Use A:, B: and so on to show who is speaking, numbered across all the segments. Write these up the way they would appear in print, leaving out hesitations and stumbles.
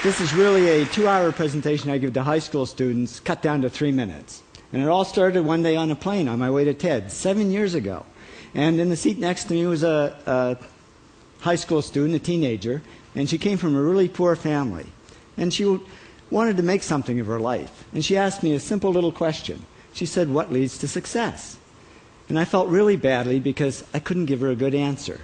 A: This is really a 2-hour presentation I give to high school students, cut down to 3 minutes. And it all started one day on a plane on my way to TED, 7 years ago. And in the seat next to me was a high school student, a teenager, and she came from a really poor family. And she wanted to make something of her life. And she asked me a simple little question. She said, "What leads to success?" And I felt really badly because I couldn't give her a good answer.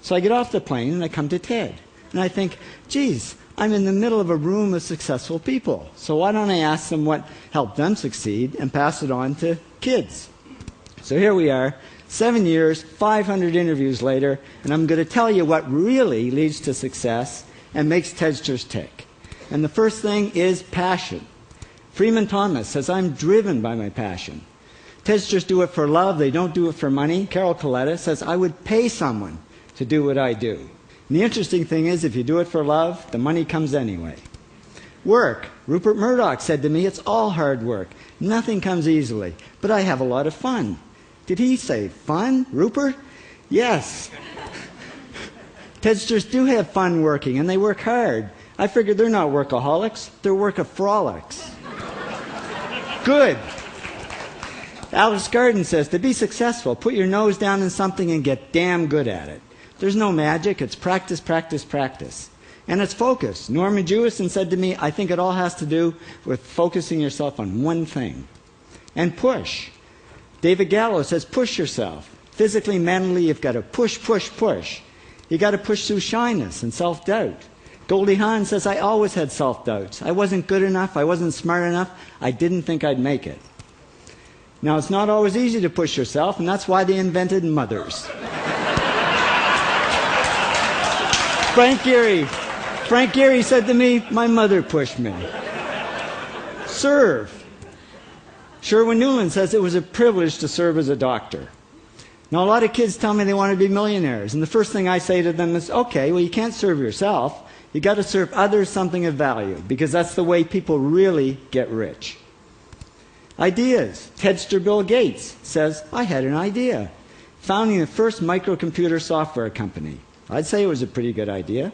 A: So I get off the plane and I come to TED. And I think, geez, I'm in the middle of a room of successful people. So why don't I ask them what helped them succeed and pass it on to kids? So here we are, 7 years, 500 interviews later, and I'm going to tell you what really leads to success and makes TEDsters tick. And the first thing is passion. Freeman Thomas says, "I'm driven by my passion." TEDsters do it for love, they don't do it for money. Carol Coletta says, "I would pay someone to do what I do." And the interesting thing is, if you do it for love, the money comes anyway. Work. Rupert Murdoch said to me, "It's all hard work. Nothing comes easily, but I have a lot of fun." Did he say fun, Rupert? Yes. TEDsters do have fun working, and they work hard. I figured they're not workaholics, they're workaholics. Good. Alex Garden says, to be successful, put your nose down in something and get damn good at it. There's no magic, it's practice, practice, practice. And it's focus. Norman Jewison said to me, "I think it all has to do with focusing yourself on one thing." And push. David Gallo says, push yourself. Physically, mentally, you've got to push, push, push. You've got to push through shyness and self-doubt. Goldie Hawn says, "I always had self-doubts. I wasn't good enough, I wasn't smart enough, I didn't think I'd make it." Now, it's not always easy to push yourself, and that's why they invented mothers. Frank Gehry said to me, "My mother pushed me." Serve. Sherwin Newland says, "It was a privilege to serve as a doctor." Now, a lot of kids tell me they want to be millionaires, and the first thing I say to them is, okay, well, you can't serve yourself. You've got to serve others something of value, because that's the way people really get rich. Ideas. TEDster Bill Gates says, "I had an idea. Founding the first microcomputer software company." I'd say it was a pretty good idea.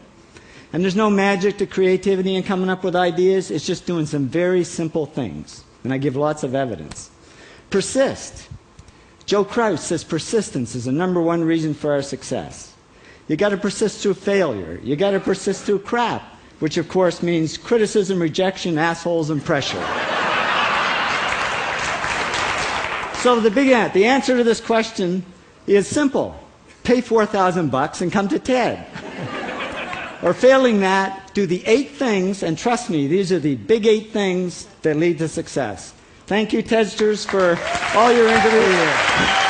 A: And there's no magic to creativity and coming up with ideas. It's just doing some very simple things. And I give lots of evidence. Persist. Joe Kraus says persistence is the #1 reason for our success. You got to persist through failure. You got to persist through crap, which of course means criticism, rejection, assholes, and pressure. So the answer to this question is simple. Pay $4,000 and come to TED. Or failing that, do the 8 things, and trust me, these are the big 8 things that lead to success. Thank you, TEDsters, for all your interviews.